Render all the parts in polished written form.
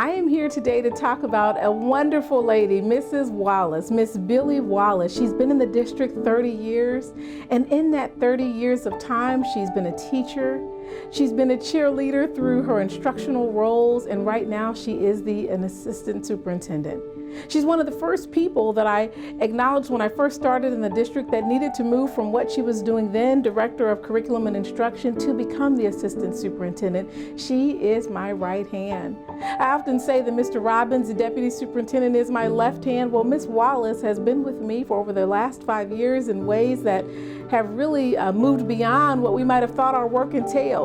I am here today to talk about a wonderful lady, Mrs. Wallace, Miss Billy Wallace. She's been in the district 30 years, and in that 30 years of time, she's been a teacher. She's been a cheerleader through her instructional roles, and right now she is an assistant superintendent. She's one of the first people that I acknowledged when I first started in the district that needed to move from what she was doing then, Director of Curriculum and Instruction, to become the Assistant Superintendent. She is my right hand. I often say that Mr. Robbins, the Deputy Superintendent, is my left hand. Well, Miss Wallace has been with me for over the last 5 years in ways that have really moved beyond what we might have thought our work entailed.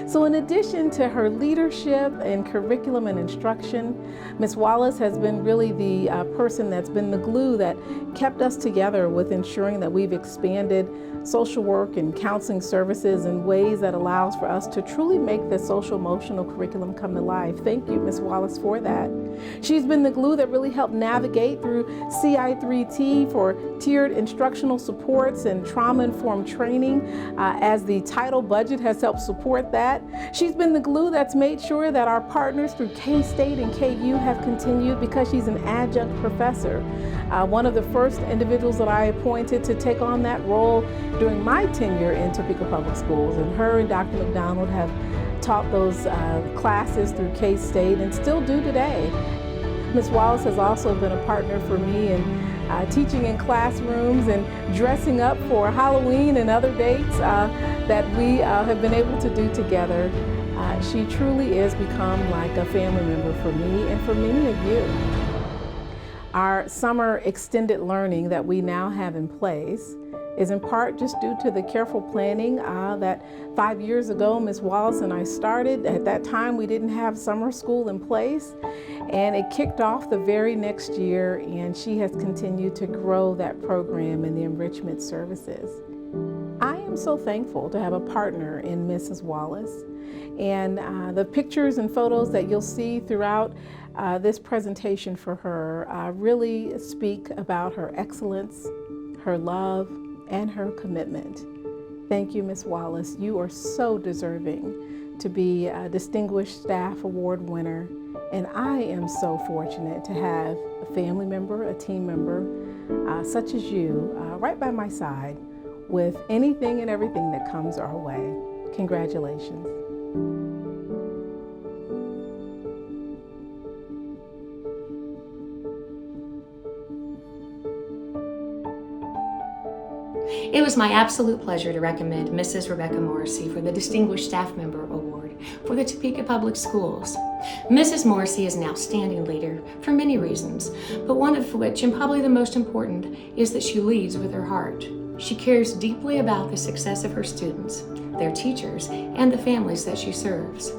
So in addition to her leadership in curriculum and instruction, Miss Wallace has been really the person that's been the glue that kept us together with ensuring that we've expanded social work and counseling services in ways that allows for us to truly make the social emotional curriculum come to life. Thank you, Miss Wallace, for that. She's been the glue that really helped navigate through CI3T for tiered instructional supports and trauma-informed training as the title budget has helped support that. She's been the glue that's made sure that our partners through K-State and KU have continued because she's an adjunct professor. One of the first individuals that I appointed to take on that role during my tenure in Topeka Public Schools, and her and Dr. McDonald have taught those classes through K-State and still do today. Ms. Wallace has also been a partner for me in teaching in classrooms and dressing up for Halloween and other dates that we have been able to do together. She truly has become like a family member for me and for many of you. Our summer extended learning that we now have in place is in part just due to the careful planning that 5 years ago Ms. Wallace and I started. At that time we didn't have summer school in place, and it kicked off the very next year, and she has continued to grow that program and the enrichment services. I am so thankful to have a partner in Mrs. Wallace, and the pictures and photos that you'll see throughout this presentation for her really speak about her excellence, her love, and her commitment. Thank you, Ms. Wallace. You are so deserving to be a Distinguished Staff Award winner, and I am so fortunate to have a family member, a team member, such as you, right by my side with anything and everything that comes our way. Congratulations. It was my absolute pleasure to recommend Mrs. Rebecca Morrissey for the Distinguished Staff Member Award for the Topeka Public Schools. Mrs. Morrissey is an outstanding leader for many reasons, but one of which, and probably the most important, is that she leads with her heart. She cares deeply about the success of her students, their teachers, and the families that she serves.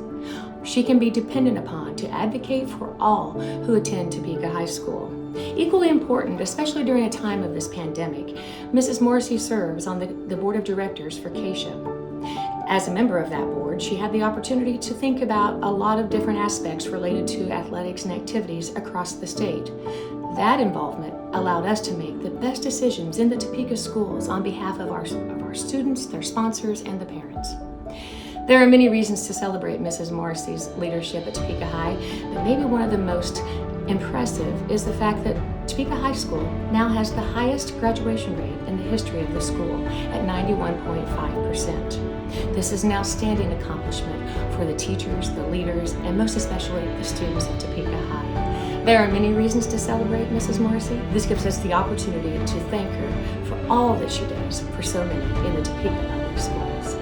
She can be depended upon to advocate for all who attend Topeka High School. Equally important, especially during a time of this pandemic, Mrs. Morrissey serves on the board of directors for KSHIP. As a member of that board, she had the opportunity to think about a lot of different aspects related to athletics and activities across the state. That involvement allowed us to make the best decisions in the Topeka schools on behalf of our students, their sponsors, and the parents. There are many reasons to celebrate Mrs. Morrissey's leadership at Topeka High, but maybe one of the most impressive is the fact that Topeka High School now has the highest graduation rate in the history of the school at 91.5%. This is an outstanding accomplishment for the teachers, the leaders, and most especially the students at Topeka High. There are many reasons to celebrate Mrs. Morrissey. This gives us the opportunity to thank her for all that she does for so many in the Topeka Public Schools.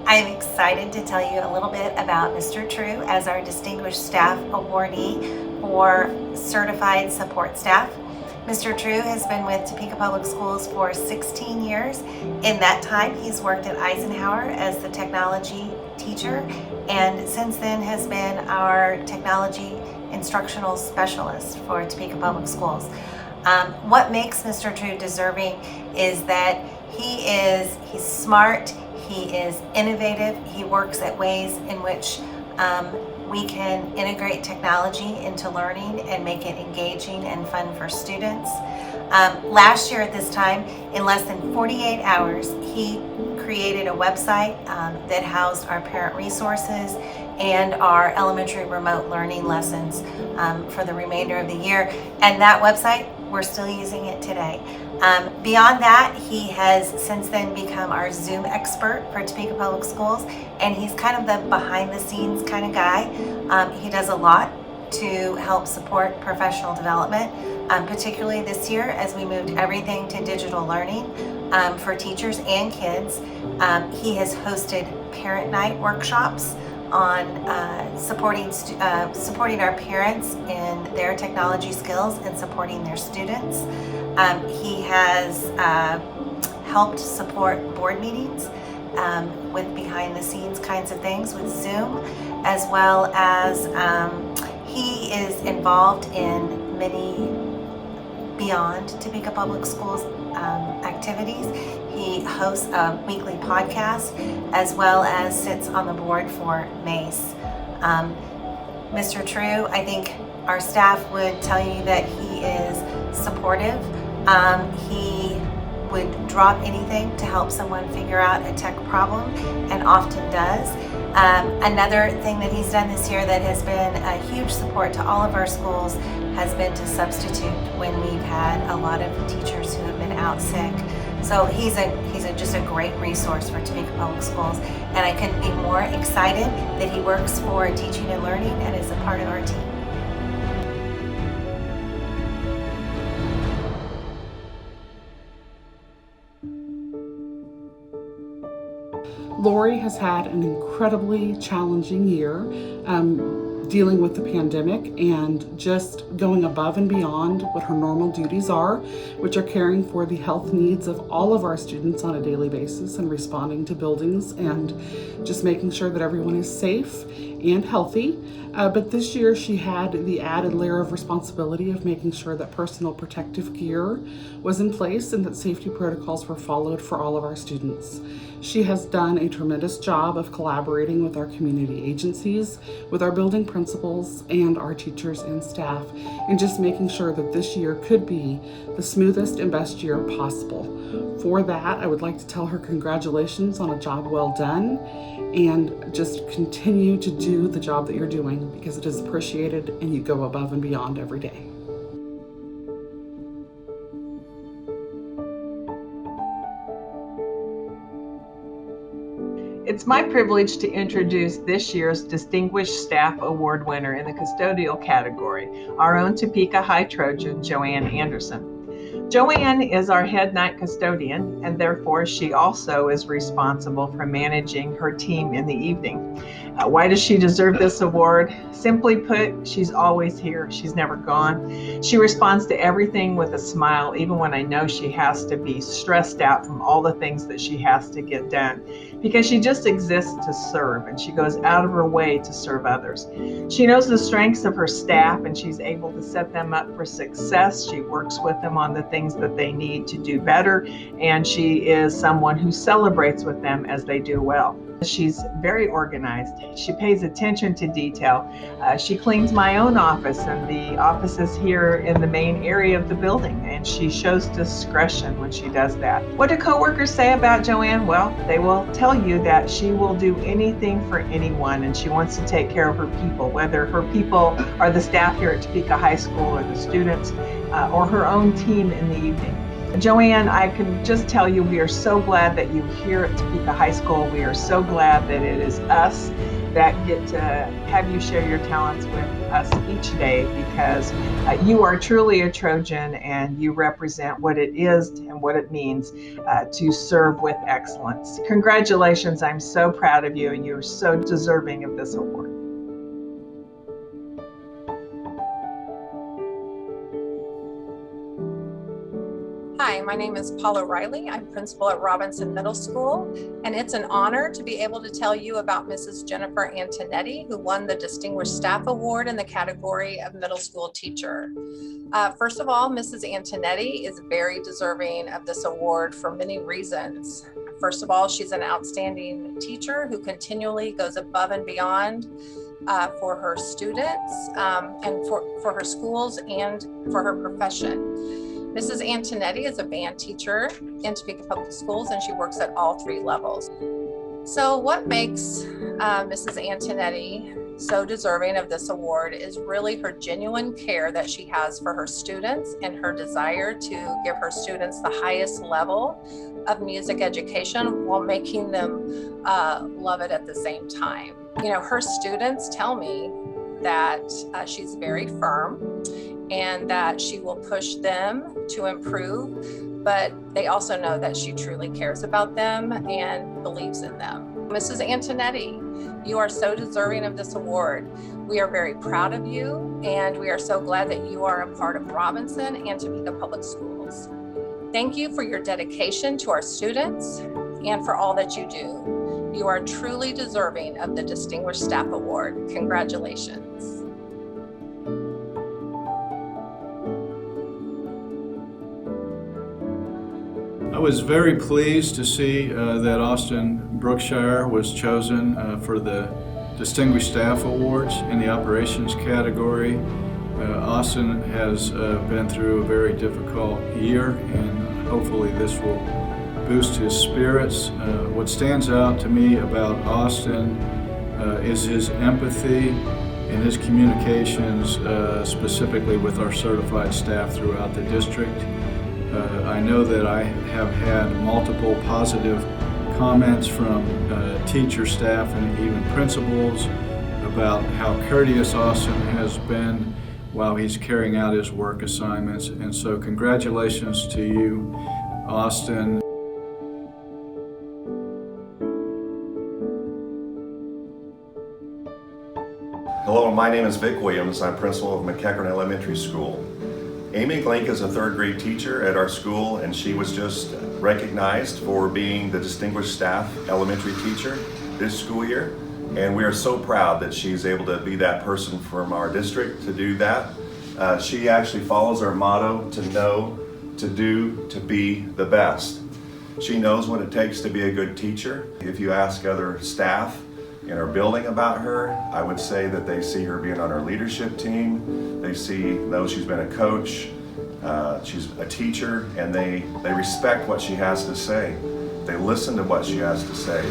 I am excited to tell you a little bit about Mr. True as our Distinguished Staff Awardee for Certified Support Staff. Mr. True has been with Topeka Public Schools for 16 years. In that time, he's worked at Eisenhower as the technology teacher, and since then has been our technology instructional specialist for Topeka Public Schools. What makes Mr. True deserving is that he's smart, he is innovative, he works at ways in which we can integrate technology into learning and make it engaging and fun for students. Last year at this time, in less than 48 hours, he created a website that housed our parent resources and our elementary remote learning lessons for the remainder of the year. And that website, we're still using it today. Beyond that, he has since then become our Zoom expert for Topeka Public Schools, and he's kind of the behind the scenes kind of guy. He does a lot to help support professional development, particularly this year as we moved everything to digital learning for teachers and kids. He has hosted parent night workshops on supporting our parents in their technology skills and supporting their students. He has helped support board meetings with behind the scenes kinds of things with Zoom, as well as he is involved in many beyond Topeka Public Schools activities. He hosts a weekly podcast as well as sits on the board for MACE. Mr. True, I think our staff would tell you that he is supportive. He would drop anything to help someone figure out a tech problem, and often does. Another thing that he's done this year that has been a huge support to all of our schools has been to substitute when we've had a lot of teachers who have been out sick. So he's just a great resource for Topeka Public Schools, and I couldn't be more excited that he works for Teaching and Learning and is a part of our team. Lori has had an incredibly challenging year dealing with the pandemic and just going above and beyond what her normal duties are, which are caring for the health needs of all of our students on a daily basis and responding to buildings and just making sure that everyone is safe and healthy. But this year she had the added layer of responsibility of making sure that personal protective gear was in place and that safety protocols were followed for all of our students. She has done a tremendous job of collaborating with our community agencies, with our building principals and our teachers and staff, and just making sure that this year could be the smoothest and best year possible. For that, I would like to tell her congratulations on a job well done, and just continue to do the job that you're doing because it is appreciated and you go above and beyond every day. It's my privilege to introduce this year's Distinguished Staff Award winner in the custodial category, our own Topeka High Trojan, Joanne Anderson. Joanne is our head night custodian, and therefore she also is responsible for managing her team in the evening. Why does she deserve this award? Simply put, she's always here. She's never gone. She responds to everything with a smile, even when I know she has to be stressed out from all the things that she has to get done, because she just exists to serve, and she goes out of her way to serve others. She knows the strengths of her staff, and she's able to set them up for success. She works with them on the things that they need to do better, and she is someone who celebrates with them as they do well. She's very organized. She pays attention to detail. She cleans my own office and the offices here in the main area of the building, and she shows discretion when she does that. What do coworkers say about Joanne? Well, they will tell you that she will do anything for anyone, and she wants to take care of her people, whether her people are the staff here at Topeka High School or the students or her own team in the evening. Joanne, I can just tell you we are so glad that you're here at Topeka High School. We are so glad that it is us that get to have you share your talents with us each day, because you are truly a Trojan and you represent what it is and what it means to serve with excellence. Congratulations. I'm so proud of you, and you're so deserving of this award. Hi, my name is Paula Riley. I'm principal at Robinson Middle School, and it's an honor to be able to tell you about Mrs. Jennifer Antonetti, who won the Distinguished Staff Award in the category of middle school teacher. First of all, Mrs. Antonetti is very deserving of this award for many reasons. First of all, she's an outstanding teacher who continually goes above and beyond for her students and for her schools and for her profession. Mrs. Antonetti is a band teacher in Topeka Public Schools, and she works at all 3 levels. So what makes Mrs. Antonetti so deserving of this award is really her genuine care that she has for her students and her desire to give her students the highest level of music education while making them love it at the same time. You know, her students tell me that she's very firm and that she will push them to improve, but they also know that she truly cares about them and believes in them. Mrs. Antonetti, you are so deserving of this award. We are very proud of you, and we are so glad that you are a part of Robinson and Topeka Public Schools. Thank you for your dedication to our students and for all that you do. You are truly deserving of the Distinguished Staff Award. Congratulations. I was very pleased to see that Austin Brookshire was chosen for the Distinguished Staff Awards in the Operations category. Austin has been through a very difficult year, and hopefully this will boost his spirits. What stands out to me about Austin is his empathy and his communications, specifically with our certified staff throughout the district. I know that I have had multiple positive comments from teacher staff and even principals about how courteous Austin has been while he's carrying out his work assignments. And so congratulations to you, Austin. Hello, my name is Vic Williams. I'm principal of McEachern Elementary School. Amy Glink is a 3rd grade teacher at our school, and she was just recognized for being the Distinguished Staff Elementary Teacher this school year. And we are so proud that she's able to be that person from our district to do that. She actually follows our motto, to know, to do, to be the best. She knows what it takes to be a good teacher. If you ask other staff in our building about her, I would say that they see her being on our leadership team. They know she's been a coach, she's a teacher, and they respect what she has to say. They listen to what she has to say.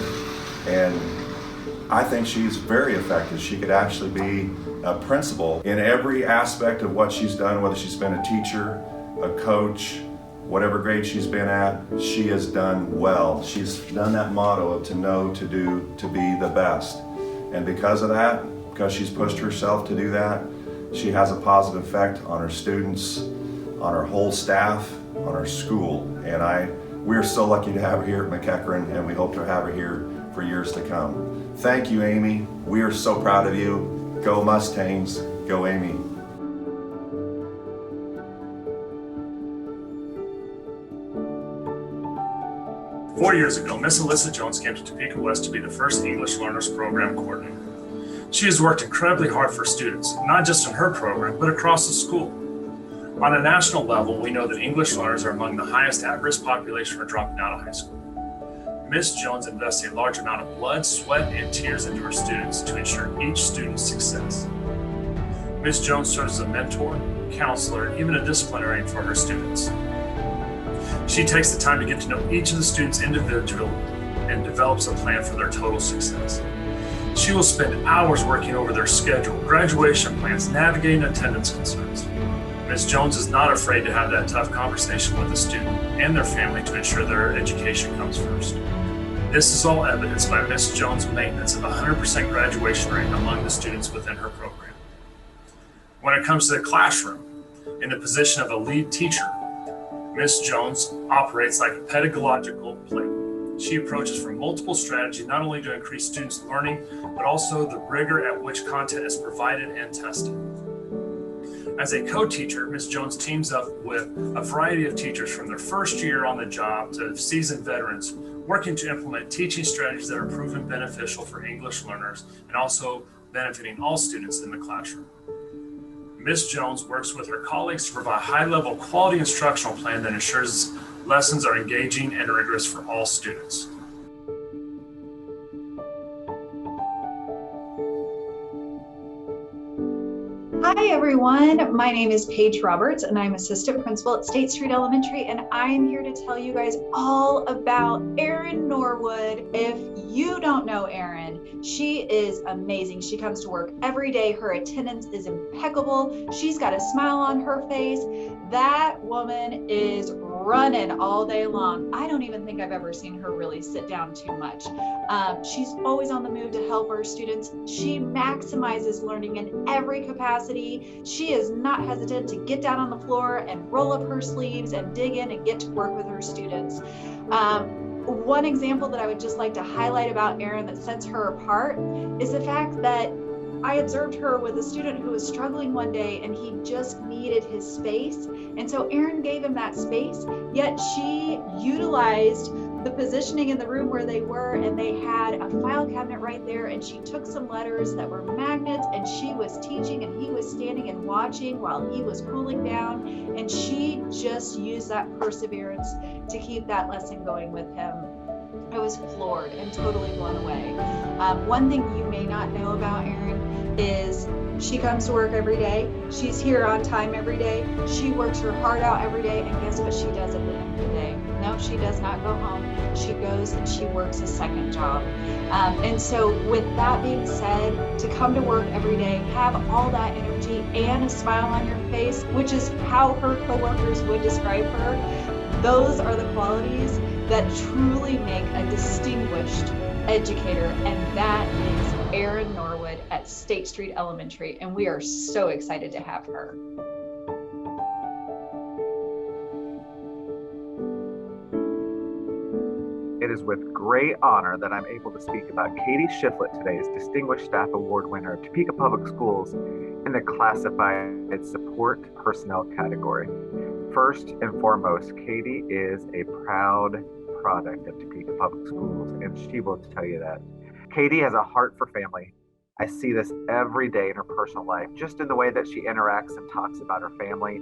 And I think she's very effective. She could actually be a principal in every aspect of what she's done, whether she's been a teacher, a coach, whatever grade she's been at, she has done well. She's done that motto of to know, to do, to be the best. And because of that, because she's pushed herself to do that, she has a positive effect on her students, on our whole staff, on our school. And we're so lucky to have her here at McEachern, and we hope to have her here for years to come. Thank you, Amy. We are so proud of you. Go Mustangs, go Amy. Four years ago, Miss Alyssa Jones came to Topeka West to be the first English Learners Program Coordinator. She has worked incredibly hard for students, not just in her program, but across the school. On a national level, we know that English learners are among the highest at-risk population for dropping out of high school. Ms. Jones invests a large amount of blood, sweat, and tears into her students to ensure each student's success. Ms. Jones serves as a mentor, counselor, and even a disciplinarian for her students. She takes the time to get to know each of the students individually and develops a plan for their total success. She will spend hours working over their schedule, graduation plans, navigating attendance concerns. Ms. Jones is not afraid to have that tough conversation with the student and their family to ensure their education comes first. This is all evidenced by Ms. Jones' maintenance of 100% graduation rate among the students within her program. When it comes to the classroom, in the position of a lead teacher, Ms. Jones operates like a pedagogical plate. She approaches from multiple strategies, not only to increase students' learning, but also the rigor at which content is provided and tested. As a co-teacher, Ms. Jones teams up with a variety of teachers from their first year on the job to seasoned veterans, working to implement teaching strategies that are proven beneficial for English learners and also benefiting all students in the classroom. Ms. Jones works with her colleagues to provide a high-level quality instructional plan that ensures lessons are engaging and rigorous for all students. Hi everyone, my name is Paige Roberts and I'm assistant principal at State Street Elementary, and I'm here to tell you guys all about Erin Norwood. If you don't know Erin, she is amazing. She comes to work every day. Her attendance is impeccable. She's got a smile on her face. That woman is running all day long. I don't even think I've ever seen her really sit down too much. She's always on the move to help our students. She maximizes learning in every capacity. She is not hesitant to get down on the floor and roll up her sleeves and dig in and get to work with her students. One example that I would just like to highlight about Erin that sets her apart is the fact that I observed her with a student who was struggling one day and he just needed his space. And so Erin gave him that space, yet she utilized the positioning in the room where they were, and they had a file cabinet right there, and she took some letters that were magnets and she was teaching and he was standing and watching while he was cooling down, and she just used that perseverance to keep that lesson going with him. I was floored and totally blown away. One thing you may not know about Erin is she comes to work every day. She's here on time every day. She works her heart out every day, and guess what she does at the end of the day? No, she does not go home. She goes and she works a second job. And so with that being said, to come to work every day, have all that energy and a smile on your face, which is how her coworkers would describe her, those are the qualities that truly make a distinguished educator, and that is Erin Norwood at State Street Elementary, and we are so excited to have her. It is with great honor that I'm able to speak about Katie Shiflett today as Distinguished Staff Award winner of Topeka Public Schools in the Classified Support Personnel category. First and foremost, Katie is a proud product of Topeka Public Schools, and she will tell you that. Katie has a heart for family. I see this every day in her personal life, just in the way that she interacts and talks about her family.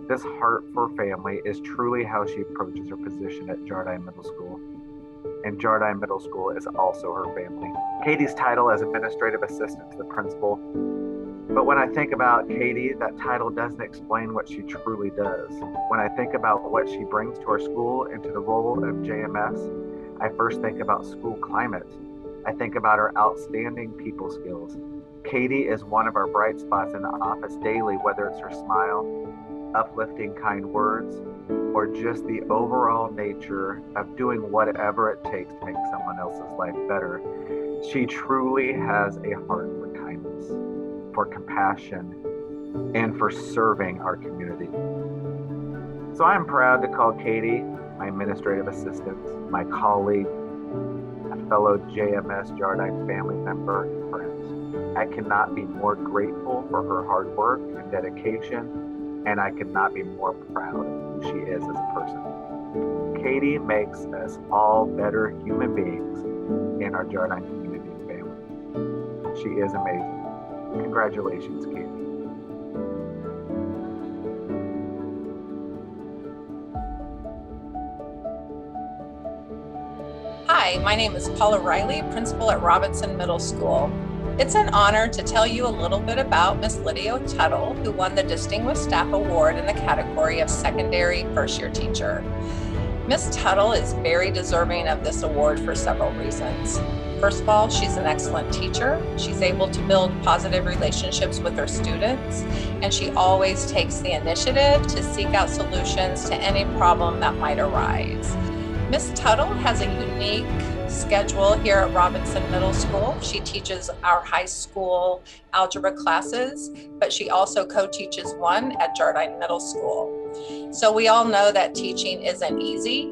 This heart for family is truly how she approaches her position at Jardine Middle School. And Jardine Middle School is also her family. Katie's title as administrative assistant to the principal. But when I think about Katie, that title doesn't explain what she truly does. When I think about what she brings to our school and to the role of JMS, I first think about school climate. I think about her outstanding people skills. Katie is one of our bright spots in the office daily, whether it's her smile, uplifting kind words, or just the overall nature of doing whatever it takes to make someone else's life better. She truly has a heart for kindness, for compassion, and for serving our community. So I'm proud to call Katie my administrative assistant, my colleague, a fellow JMS Jardine family member, and friend. I cannot be more grateful for her hard work and dedication, and I cannot be more proud of who she is as a person. Katie makes us all better human beings in our Jardine community and family. She is amazing. Congratulations, Katie. Hi, my name is Paula Riley, principal at Robinson Middle School. It's an honor to tell you a little bit about Miss Lilly Tuttle, who won the Distinguished Staff Award in the category of Secondary First-Year Teacher. Miss Tuttle is very deserving of this award for several reasons. First of all, she's an excellent teacher. She's able to build positive relationships with her students, and she always takes the initiative to seek out solutions to any problem that might arise. Miss Tuttle has a unique schedule here at Robinson Middle School. She teaches our high school algebra classes, but she also co-teaches one at Jardine Middle School. So we all know that teaching isn't easy,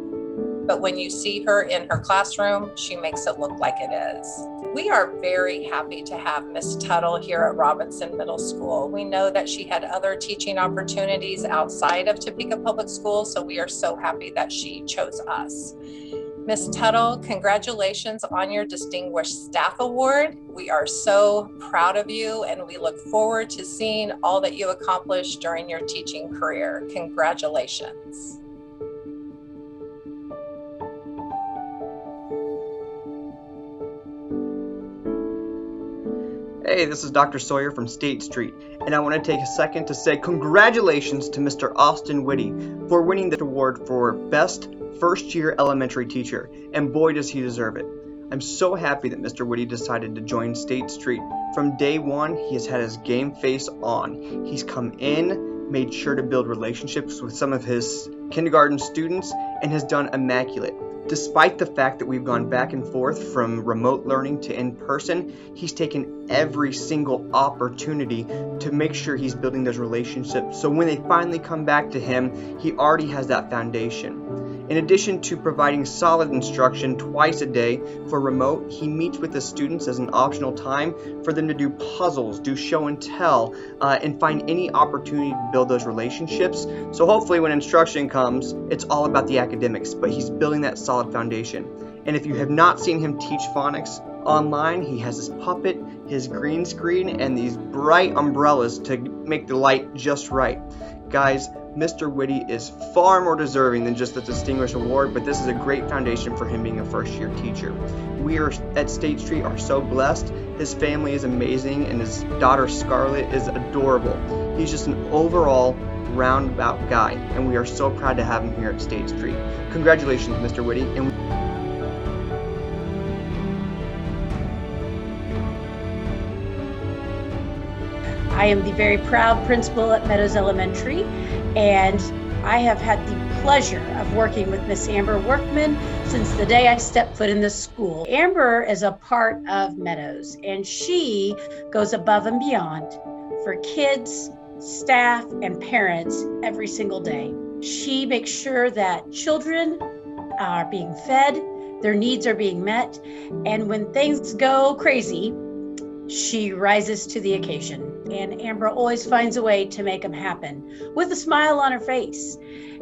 but when you see her in her classroom, she makes it look like it is. We are very happy to have Miss Tuttle here at Robinson Middle School. We know that she had other teaching opportunities outside of Topeka Public Schools, so we are so happy that she chose us. Miss Tuttle, congratulations on your Distinguished Staff Award. We are so proud of you, and we look forward to seeing all that you accomplished during your teaching career. Congratulations. Hey, this is Dr. Sawyer from State Street, and I want to take a second to say congratulations to Mr. Austin Witte for winning the award for Best First-Year Elementary Teacher, and boy does he deserve it. I'm so happy that Mr. Witte decided to join State Street. From day one, he has had his game face on. He's come in, made sure to build relationships with some of his kindergarten students, and has done immaculate. Despite the fact that we've gone back and forth from remote learning to in-person, he's taken every single opportunity to make sure he's building those relationships. So when they finally come back to him, he already has that foundation. In addition to providing solid instruction twice a day for remote, he meets with the students as an optional time for them to do puzzles, do show and tell, and find any opportunity to build those relationships. So hopefully when instruction comes, it's all about the academics, but he's building that solid foundation. And if you have not seen him teach phonics online, he has his puppet, his green screen, and these bright umbrellas to make the light just right. Guys, Mr. Witte is far more deserving than just the Distinguished Award, but this is a great foundation for him being a first-year teacher. We are at State Street are so blessed. His family is amazing, and his daughter Scarlett is adorable. He's just an overall roundabout guy, and we are so proud to have him here at State Street. Congratulations, Mr. Witte. And I am the very proud principal at Meadows Elementary, and I have had the pleasure of working with Miss Amber Workman since the day I stepped foot in this school. Amber is a part of Meadows, and she goes above and beyond for kids, staff, and parents every single day. She makes sure that children are being fed, their needs are being met, and when things go crazy, she rises to the occasion. And Amber always finds a way to make them happen with a smile on her face.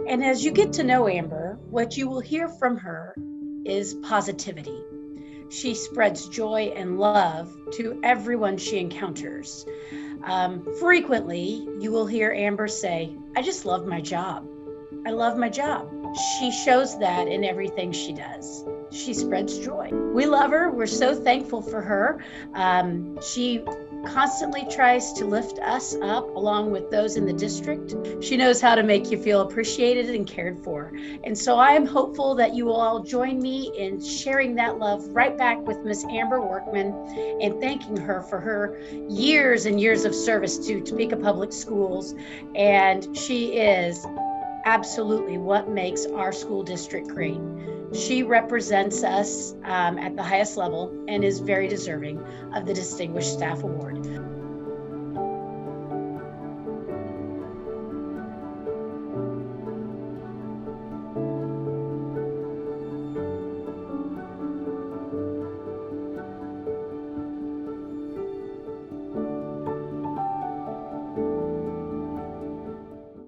And as you get to know Amber, what you will hear from her is positivity. She spreads joy and love to everyone she encounters. Frequently, you will hear Amber say, "I just love my job. I love my job." She shows that in everything she does. She spreads joy. We love her. We're so thankful for her. She constantly tries to lift us up along with those in the district. She knows how to make you feel appreciated and cared for. And so I am hopeful that you will all join me in sharing that love right back with Miss Amber Workman and thanking her for her years and years of service to Topeka Public Schools. And she is absolutely what makes our school district great. She represents us at the highest level and is very deserving of the Distinguished Staff Award.